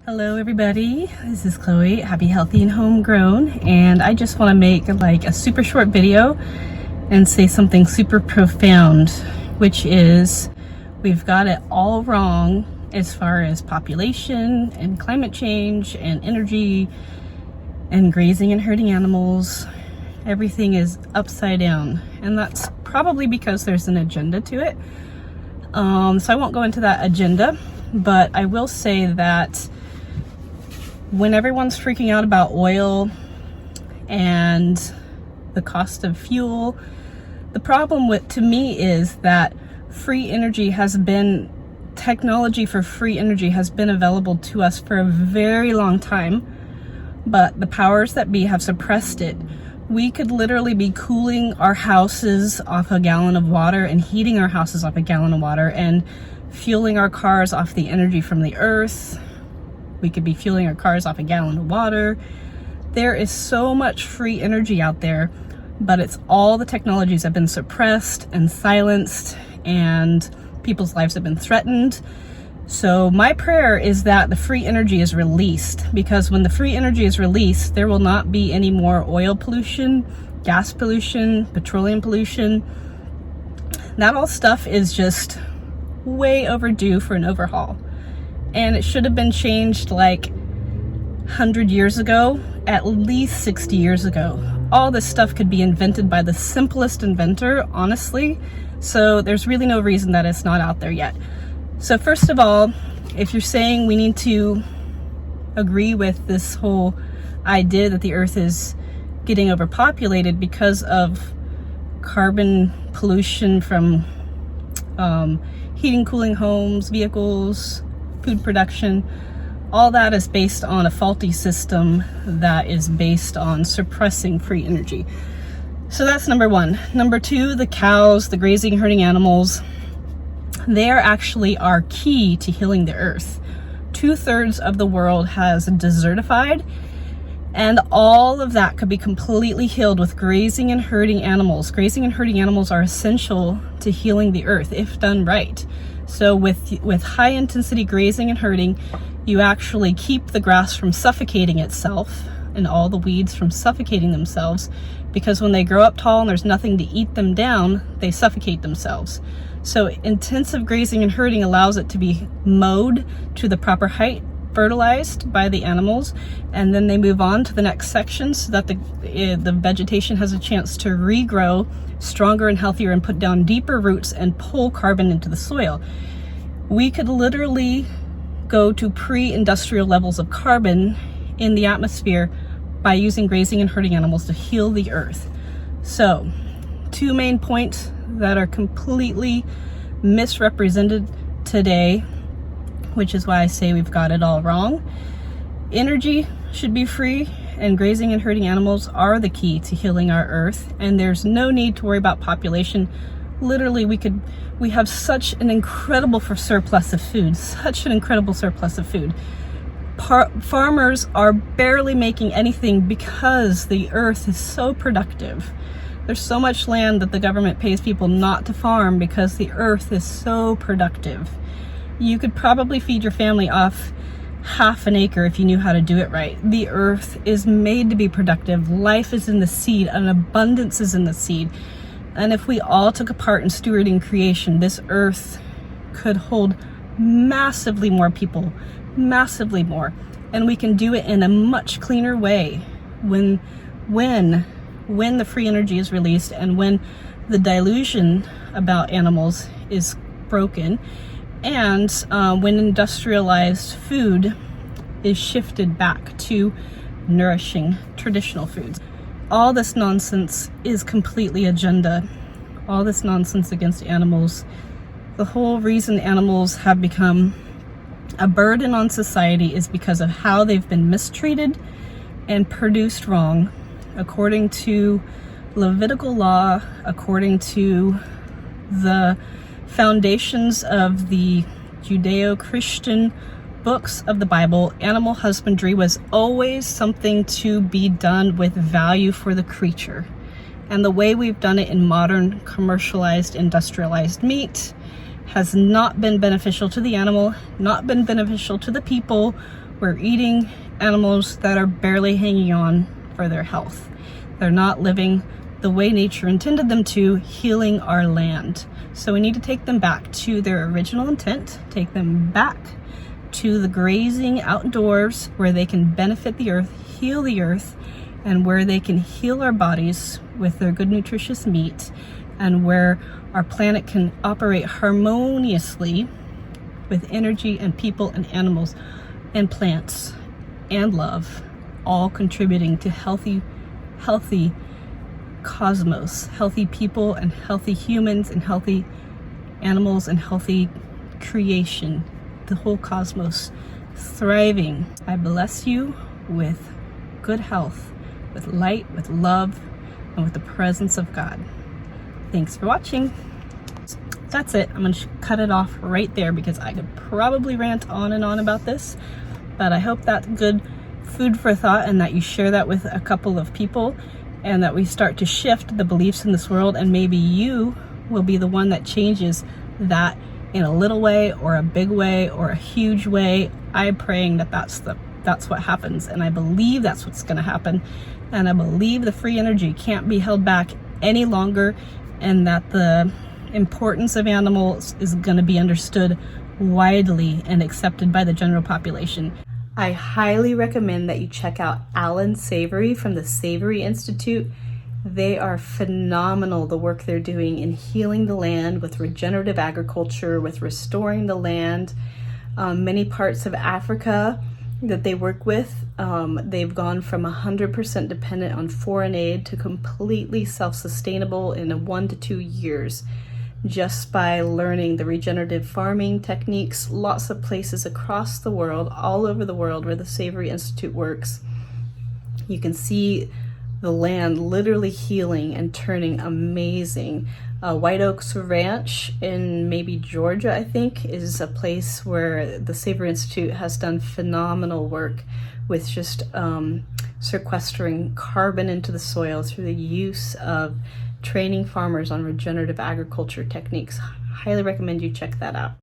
Hello everybody, this is Chloe, Happy, Healthy, and Homegrown, and I just want to make like a super short video and say something super profound, which is we've got it all wrong as far as population and climate change and energy and grazing and herding animals. Everything is upside down, and that's probably because there's an agenda to it. So I won't go into that agenda, but I will say that when everyone's freaking out about oil and the cost of fuel, the problem to me is that technology for free energy has been available to us for a very long time, but the powers that be have suppressed it. We could literally be cooling our houses off a gallon of water and heating our houses off a gallon of water and fueling our cars off the energy from the earth. We could be fueling our cars off a gallon of water. There is so much free energy out there, but it's all the technologies have been suppressed and silenced, and people's lives have been threatened. So my prayer is that the free energy is released, because when the free energy is released, there will not be any more oil pollution, gas pollution, petroleum pollution. That all stuff is just way overdue for an overhaul. And it should have been changed like 100 years ago, at least 60 years ago. All this stuff could be invented by the simplest inventor, honestly. So there's really no reason that it's not out there yet. So first of all, if you're saying we need to agree with this whole idea that the earth is getting overpopulated because of carbon pollution from heating, cooling homes, vehicles, food production, all that is based on a faulty system that is based on suppressing free energy. So that's number one. Number two, the cows, the grazing, herding animals, they are actually our key to healing the earth. 2/3 of the world has desertified, and all of that could be completely healed with grazing and herding animals. Grazing and herding animals are essential to healing the earth if done right. So with high intensity grazing and herding, you actually keep the grass from suffocating itself and all the weeds from suffocating themselves, because when they grow up tall and there's nothing to eat them down, they suffocate themselves. So intensive grazing and herding allows it to be mowed to the proper height, fertilized by the animals, and then they move on to the next section so that the vegetation has a chance to regrow stronger and healthier and put down deeper roots and pull carbon into the soil. We could literally go to pre-industrial levels of carbon in the atmosphere by using grazing and herding animals to heal the earth. So, two main points that are completely misrepresented today, which is why I say we've got it all wrong. Energy should be free, and grazing and herding animals are the key to healing our earth, and there's no need to worry about population. Literally, we have such an incredible surplus of food, Farmers are barely making anything because the earth is so productive. There's so much land that the government pays people not to farm because the earth is so productive. You could probably feed your family off half an acre if you knew how to do it right. The earth is made to be productive. Life is in the seed, and abundance is in the seed. And if we all took a part in stewarding creation, this earth could hold massively more people, massively more. And we can do it in a much cleaner way when the free energy is released, and when the delusion about animals is broken, and when industrialized food is shifted back to nourishing traditional foods. All this nonsense is completely agenda. All this nonsense against animals. The whole reason animals have become a burden on society is because of how they've been mistreated and produced wrong. According to Levitical law, according to the foundations of the Judeo-Christian books of the Bible, animal husbandry was always something to be done with value for the creature. And the way we've done it in modern commercialized, industrialized meat has not been beneficial to the animal, not been beneficial to the people We're eating animals that are barely hanging on for their health. They're not living the way nature intended them to, healing our land. So we need to take them back to their original intent, take them back to the grazing outdoors where they can benefit the earth, heal the earth, and where they can heal our bodies with their good nutritious meat, and where our planet can operate harmoniously with energy and people and animals and plants and love, all contributing to healthy cosmos, healthy people and healthy humans and healthy animals and healthy creation, the whole cosmos thriving. I bless you with good health, with light, with love, and with the presence of God. Thanks for watching. That's it. I'm going to cut it off right there because I could probably rant on and on about this, but I hope that's good food for thought and that you share that with a couple of people and that we start to shift the beliefs in this world, and maybe you will be the one that changes that in a little way or a big way or a huge way. I'm praying that that's what happens, and I believe that's what's going to happen, and I believe the free energy can't be held back any longer, and that the importance of animals is going to be understood widely and accepted by the general population. I highly recommend that you check out Alan Savory from the Savory Institute. They are phenomenal, the work they're doing in healing the land with regenerative agriculture, with restoring the land. Many parts of Africa that they work with, they've gone from 100% dependent on foreign aid to completely self-sustainable in 1 to 2 years, just by learning the regenerative farming techniques. Lots of places across the world, all over the world where the Savory Institute works, you can see the land literally healing and turning amazing. White Oaks Ranch in maybe Georgia, I think, is a place where the Savory Institute has done phenomenal work with just sequestering carbon into the soil through the use of training farmers on regenerative agriculture techniques. Highly recommend you check that out.